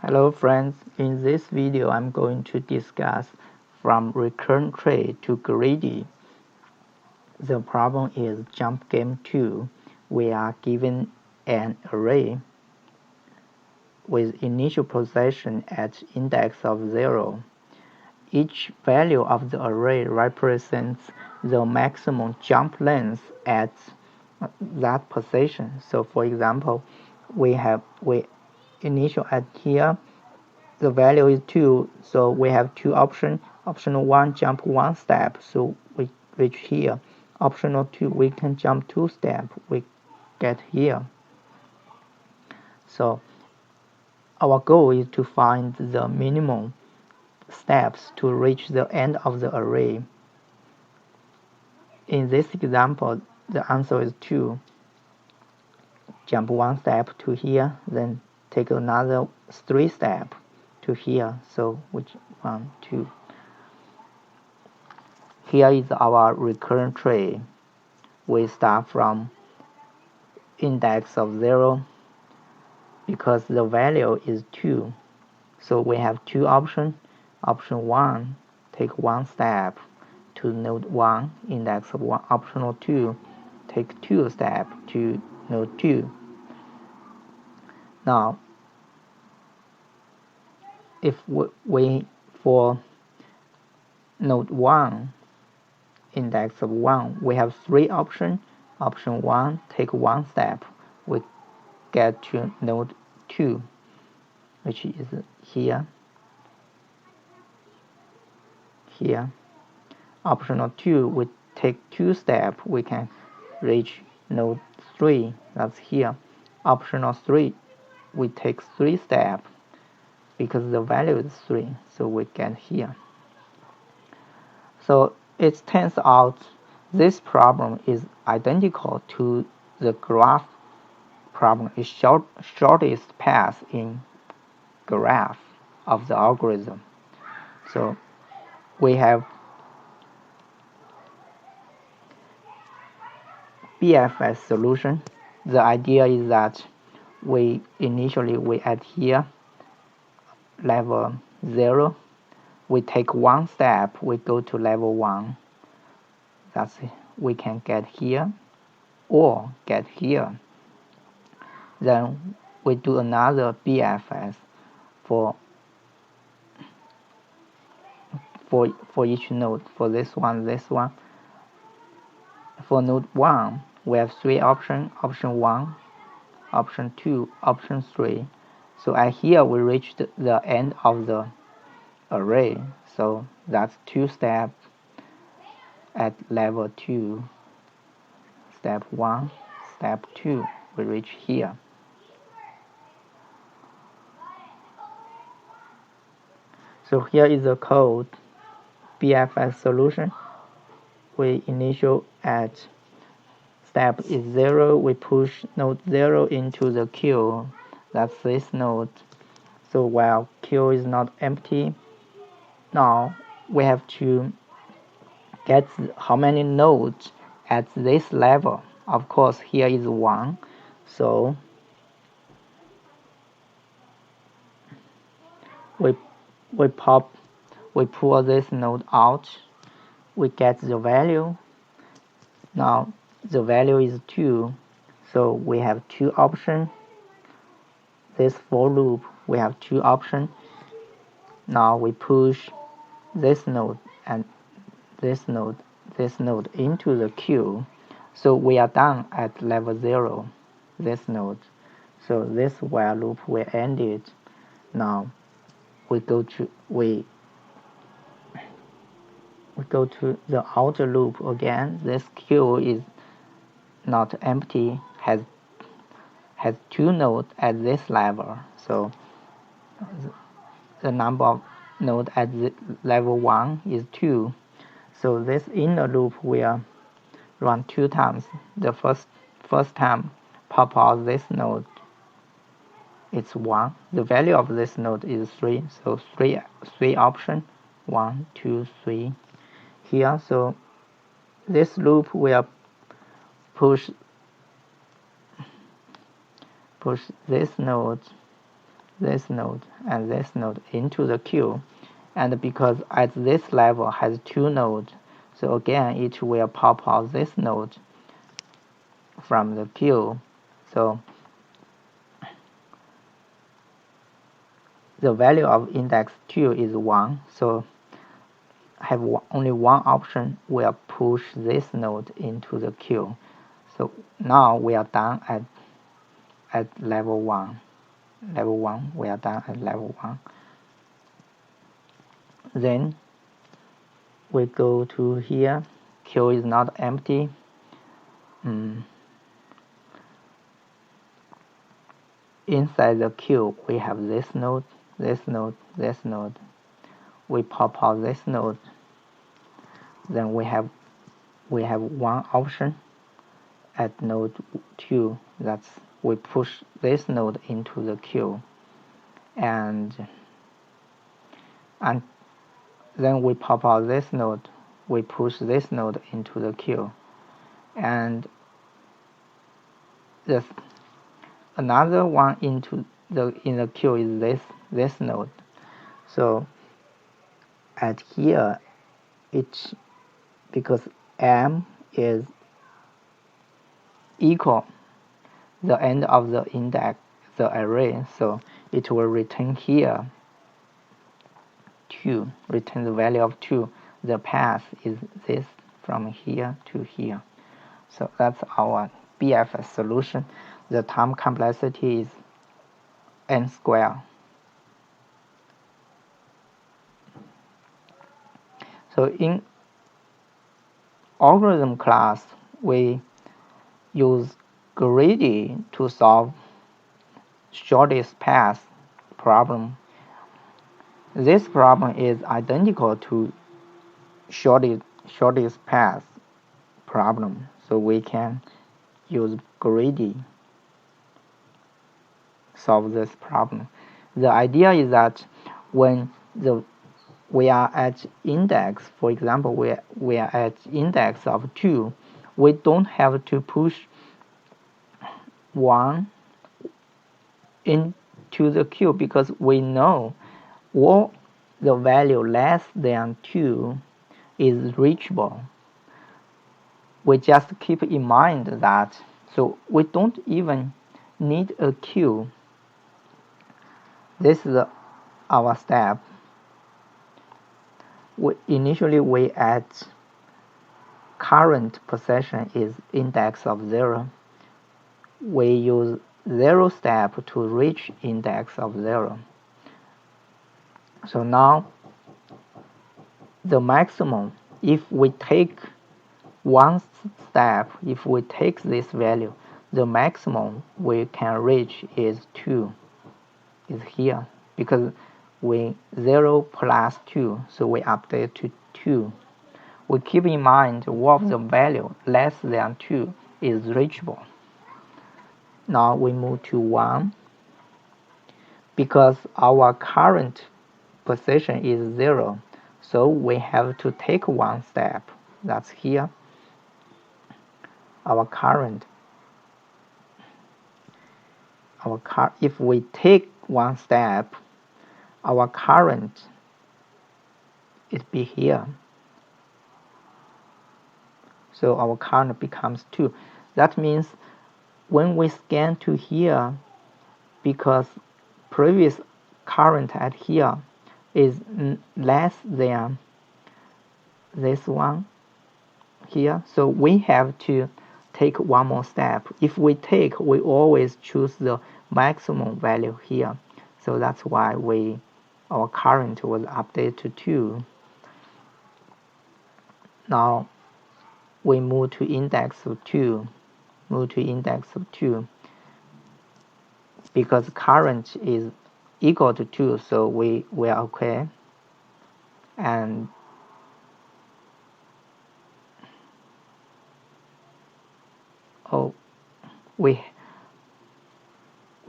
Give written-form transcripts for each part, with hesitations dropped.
Hello friends, in this video I'm going to discuss from recurrent tree to greedy. The problem is jump game 2. We are given an array with initial position at index of 0. Each value of the array represents the maximum jump length at that position. So for example, we initial at here, the value is 2, so we have two options. Optional 1, jump 1 step, so we reach here. Optional 2, we can jump 2 steps, we get here. So our goal is to find the minimum steps to reach the end of the array. In this example, the answer is 2. Jump 1 step to here, then take another 3 steps to here, so which 1, 2. Here is our recurrent tree. We start from index of 0 because the value is 2. So we have two options. Option 1, take 1 step to node 1, index of 1. Optional 2, take 2 steps to node 2. Now, if we for node 1, index of 1, we have 3 options. Option 1, take 1 step, we get to node 2, which is here. Optional 2, we take 2 steps, we can reach node 3, that's here. Optional 3, we take 3 steps because the value is 3, so we get here. So it turns out this problem is identical to the graph problem. It's shortest path in graph of the algorithm. So we have BFS solution. The idea is that we add here level 0. We take 1 step, we go to level 1. That's it. We can get here or get here. Then we do another BFS for each node. For this one. For node 1, we have 3 options. Option 1, option 2, option 3. So at here we reached the end of the array. So that's 2 steps at level 2. Step 1, step 2, we reach here. So here is the code BFS solution. We initial at step is 0, we push node 0 into the queue. That's this node. So while queue is not empty, now we have to get how many nodes at this level. Of course, here is 1. So we pull this node out. We get the value. Now the value is 2. So we have 2 options. This for loop, we have 2 options. Now we push this node and this node into the queue. So we are done at level 0, this node. So this while loop will end it. Now we go to the outer loop again. This queue is not empty, has 2 nodes at this level. So the number of nodes at level 1 is 2. So this inner loop will run 2 times. The first time pop out this node, it's 1. The value of this node is 3. So three options, 1, 2, 3 here. So this loop will push this node this node, and this node into the queue. And because at this level has 2 nodes, so again it will pop out this node from the queue. So the value of index 2 is 1, so have only one option, will push this node into the queue. So now we are done at level 1. Level 1, we are done at level 1. Then we go to here, queue is not empty. Inside the queue we have this node, this node, this node. We pop out this node. Then we have one option at node 2, that's we push this node into the queue, and then we pop out this node, we push this node into the queue, and this another one in the queue is this node. So at here it's because m is equal the end of the index, the array, so it will return here 2, return the value of 2. The path is this from here to here. So that's our BFS solution. The time complexity is n squared. So in algorithm class, we use greedy to solve shortest path problem. This problem is identical to shortest path problem, so we can use greedy solve this problem. The idea is that when we are at index, for example, we are at index of 2, we don't have to push 1 into the queue because we know all the value less than 2 is reachable. We just keep in mind that, so we don't even need a queue. This is our step. Initially we add current position is index of 0. We use 0 step to reach index of 0. So now the maximum, if we take one step, if we take this value, the maximum we can reach is 2, is here, because we 0 plus 2, so we update to 2. We keep in mind what the value less than 2 is reachable. Now we move to 1, because our current position is 0, so we have to take one step, that's here. Our current, if we take one step, our current it be here, so our current becomes 2. That means when we scan to here, because previous current at here is less than this one here, so we have to take one more step. If we take, we always choose the maximum value here, so that's why our current was updated to 2. Now we move to index of 2, because current is equal to 2, so we are okay. And we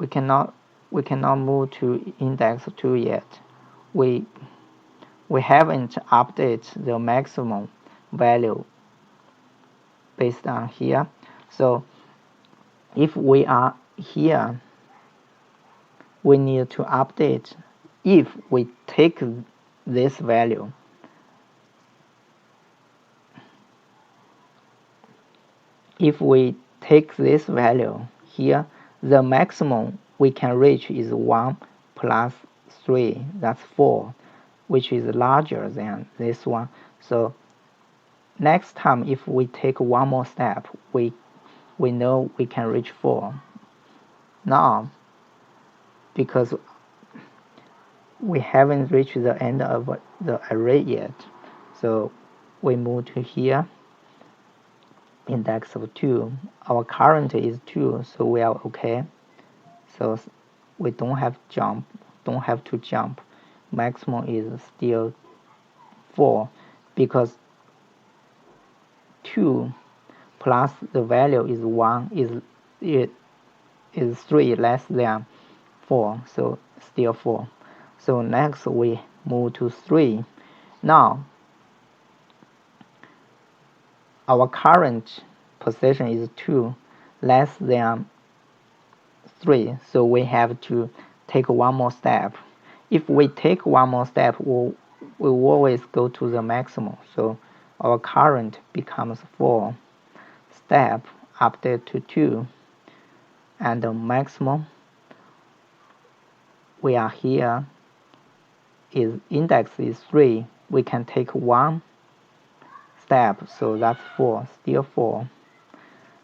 cannot move to index 2 yet. We haven't updated the maximum value based on here. So if we are here, we need to update. If we take this value, here, the maximum we can reach is 1 plus 3, that's 4, which is larger than this one. So next time if we take one more step, we know we can reach 4. Now, because we haven't reached the end of the array yet, so we move to here, index of 2. Our current is 2, so we are okay. So we don't have to jump. Maximum is still 4, because 2 plus the value is 1 is 3 less than 4, so still 4. So next we move to 3. Now our current position is 2 less than 3, so we have to take one more step. If we take one more step, we always go to the maximum, so our current becomes 4. Step update to 2, and the maximum we are here is index is 3. We can take one step, so that's 4, still 4.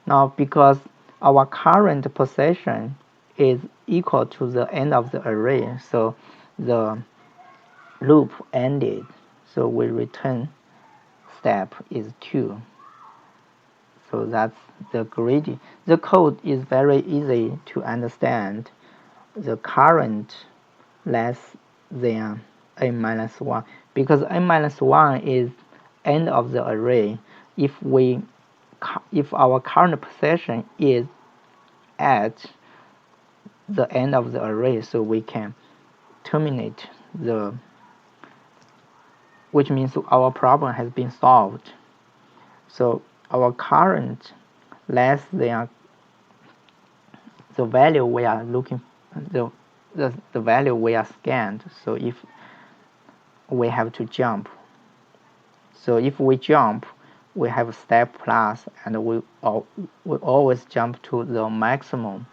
Now because our current position is equal to the end of the array, so the loop ended, so we return step is 2. So that's the greedy. The code is very easy to understand. The current less than n minus 1, because n minus 1 is end of the array. If our current position is at the end of the array, so we can terminate which means our problem has been solved. So our current less than the value we are looking, the value we are scanned. So if we have to jump, so if we jump, we have step plus, and we always jump to the maximum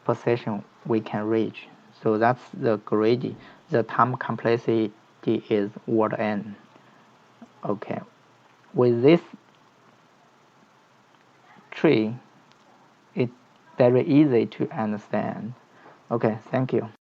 position we can reach. So that's the greedy. The time complexity is word n. Okay, with this tree, it's very easy to understand. Okay, thank you.